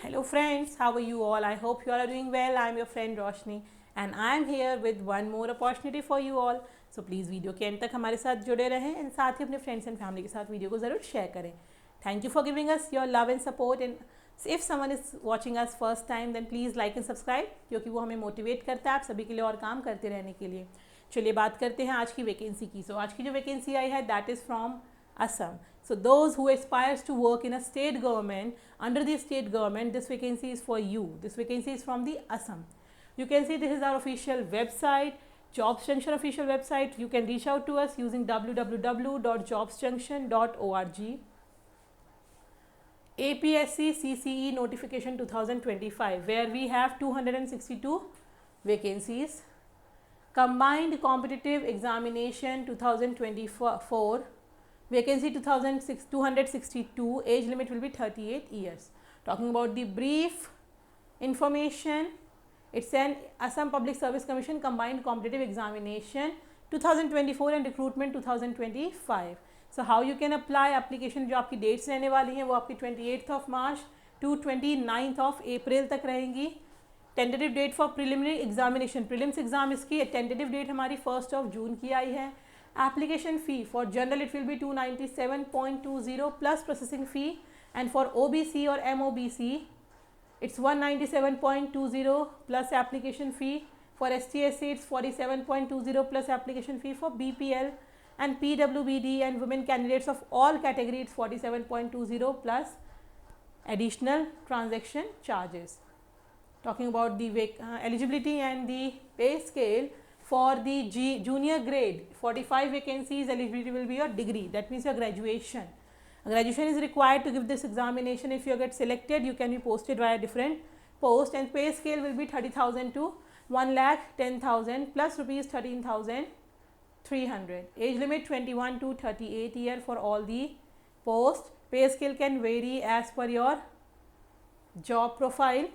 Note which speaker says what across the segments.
Speaker 1: Hello friends, how are you all? I hope you all are doing well. I am your friend Roshni and I am here with one more opportunity for you all. So please video के and तक हमारे साथ जुड़े रहें and साथ ही अपने friends and family के साथ वीडियो को ज़रूर शेयर करें. Thank you for giving us your love and support and if someone is watching us first time then please like and subscribe क्योंकि वो हमें मोटिवेट करता है आप सभी के लिए और काम करते रहने के लिए. चलिए बात करते हैं आज की वैकेंसी की. आज की जो वैकेंसी आई है that is from Assam. So those who aspires to work in a state government, under the state government, this vacancy is for you. This vacancy is from the Assam. You can see this is our official website, Jobs Junction official website. You can reach out to us using www.jobsjunction.org. APSC CCE notification 2025 where we have 262 vacancies. Combined competitive examination 2024. Vacancy 262, age limit will be 38 years. Talking about the brief information, it's an Assam Public Service Commission Combined Competitive Examination 2024 and Recruitment 2025. So how you can apply application जो आपकी dates रहने वाली हैं वो आपकी 28th of March to 29th of April तक रहेंगी. Tentative date for preliminary examination, prelims exam इसकी tentative date हमारी 1st of June की आई है. Application fee for general it will be 297.20 plus processing fee and for OBC or MOBC it's 197.20 plus application fee. For STSC it's 47.20 plus application fee. For BPL and PWBD and women candidates of all categories it's 47.20 plus additional transaction charges. Talking about the eligibility and the pay scale. For the junior grade, 45 vacancies, eligibility will be your degree. That means your graduation. Graduation is required to give this examination. If you get selected, you can be posted via different post and pay scale will be 30,000 to 1,10,000 plus rupees 13,300. Age limit 21 to 38 year for all the posts. Pay scale can vary as per your job profile.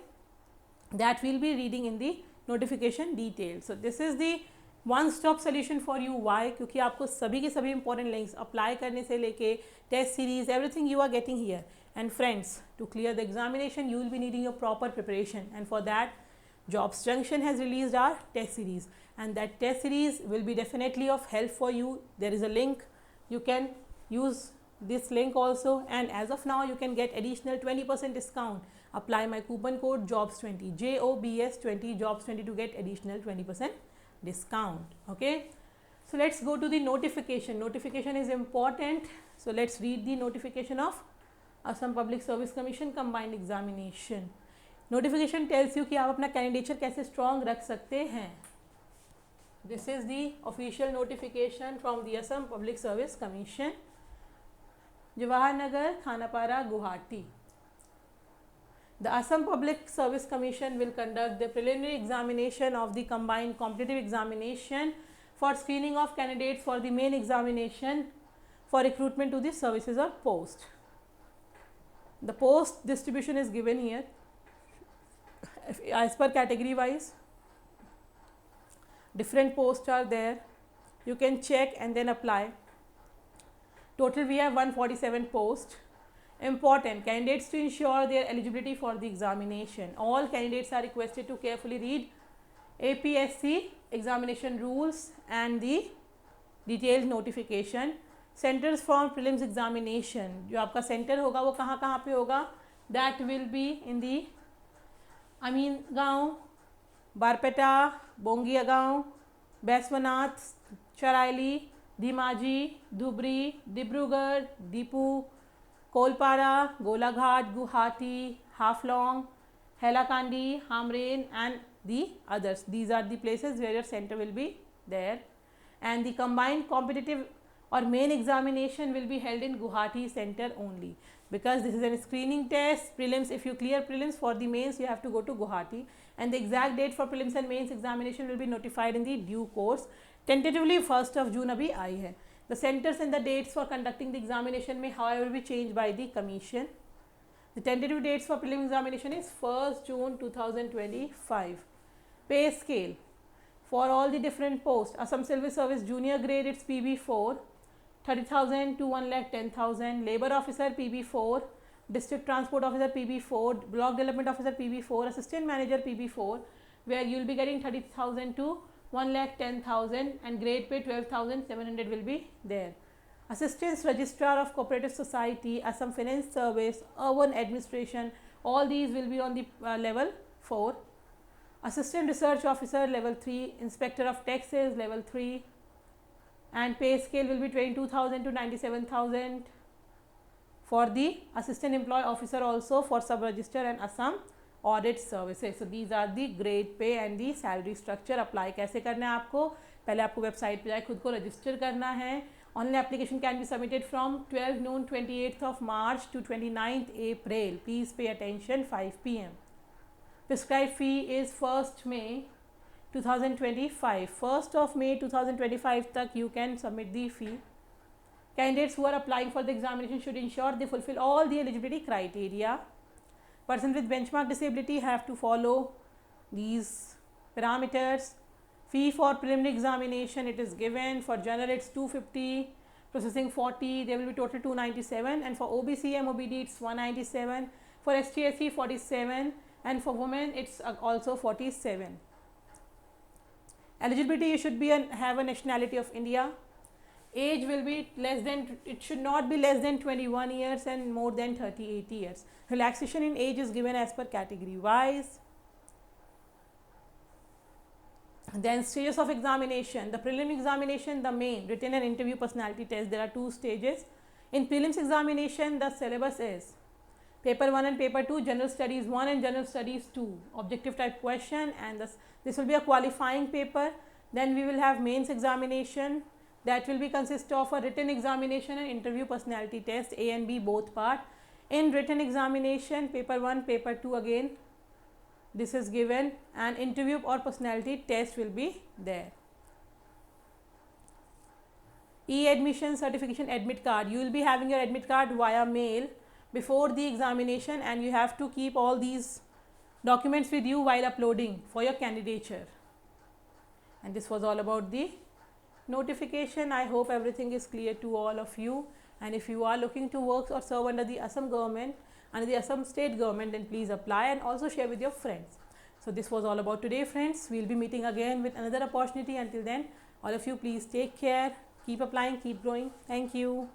Speaker 1: That we'll be reading in the notification details. So this is the one stop solution for you. Why? क्योंकि आपको सभी के सभी important links apply करने से लेके test series everything you are getting here. And friends, to clear the examination you will be needing your proper preparation and for that Jobs Junction has released our test series and that test series will be definitely of help for you. There is a link, you can use this link also and as of now you can get additional 20% discount. Apply my coupon code JOBS20 JOBS20 JOBS20 to get additional 20% discount. Okay, so let's go to the notification. Notification is important, so let's read the notification of Assam Public Service Commission Combined Examination. Notification tells you कि आप अपना candidature कैसे strong रख सकते हैं. This is the official notification from the Assam Public Service Commission, Jawaharnagar, Khanapara, Guwahati. The Assam Public Service Commission will conduct the preliminary examination of the combined competitive examination for screening of candidates for the main examination for recruitment to the services or post. The post distribution is given here as per category wise. Different posts are there. You can check and then apply. Total we have 147 posts. Important candidates to ensure their eligibility for the examination. All candidates are requested to carefully read APSC examination rules and the detailed notification. Centers for prelims examination. जो आपका center होगा वो कहाँ पे होगा? That will be in the Amingaon, Barpeta, Bongiagaon, Baiswanath, Charaili, Dhimaji, Dhubri, Dibrugarh, Dipu, Kolpara, Golaghat, Guwahati, Haflong, Hailakandi, Hamrane and the others. These are the places where your center will be there and the combined competitive or main examination will be held in Guwahati center only because this is a screening test. Prelims, if you clear prelims, for the mains you have to go to Guwahati and the exact date for prelims and mains examination will be notified in the due course. Tentatively 1st of June अभी आई है. The centers and the dates for conducting the examination may however be changed by the commission. The tentative dates for prelim examination is 1st June 2025. Pay scale for all the different posts. Assam Civil Service junior grade it's PB4 30,000 to 1,10,000. Labor officer PB4 district transport officer PB4, block development officer PB4, assistant manager PB4, where you will be getting 30,000 to 1,10,000 and grade pay 12,700 will be there. Assistant registrar of cooperative society, Assam finance service, urban administration, all these will be on the level 4. Assistant research officer level 3, inspector of taxes level 3, and pay scale will be 22,000 to 97,000 for the assistant employee officer also for sub register and Assam audit services. So these are the grade pay and the salary structure. Apply कैसे करना है आपको, पहले आपको website पे जाए, खुद को रजिस्टर करना है. Online application can be submitted from 12 noon 28th of March to 29th April. Please pay attention, 5 p.m. Prescribed fee is 1st May 2025. 1st of May 2025 tak you can submit the fee. Candidates who are applying for the examination should ensure they fulfill all the eligibility criteria. Persons with benchmark disability have to follow these parameters. Fee for preliminary examination, it is given. For general it's 250, processing 40, there will be total 297, and for OBC and OBD it's 197, for ST/SC 47, and for women it's also 47. Eligibility, you should be have a nationality of India. Age will be less than, it should not be less than 21 years and more than 38 years. Relaxation in age is given as per category wise. Then stages of examination, the prelim examination, the main, written and interview personality test, there are 2 stages. In prelims examination, the syllabus is paper 1 and paper 2, general studies 1 and general studies 2, objective type question, and this will be a qualifying paper. Then we will have mains examination, that will be consist of a written examination and interview personality test, A and B both part. In written examination, paper 1, paper 2 again, this is given, and interview or personality test will be there. E-admission certification admit card, you will be having your admit card via mail before the examination, and you have to keep all these documents with you while uploading for your candidature. And this was all about the notification. I hope everything is clear to all of you, and if you are looking to work or serve under the Assam government, under the Assam state government, then please apply and also share with your friends. So this was all about today, friends. We will be meeting again with another opportunity. Until then, all of you please take care, keep applying, keep growing. Thank you.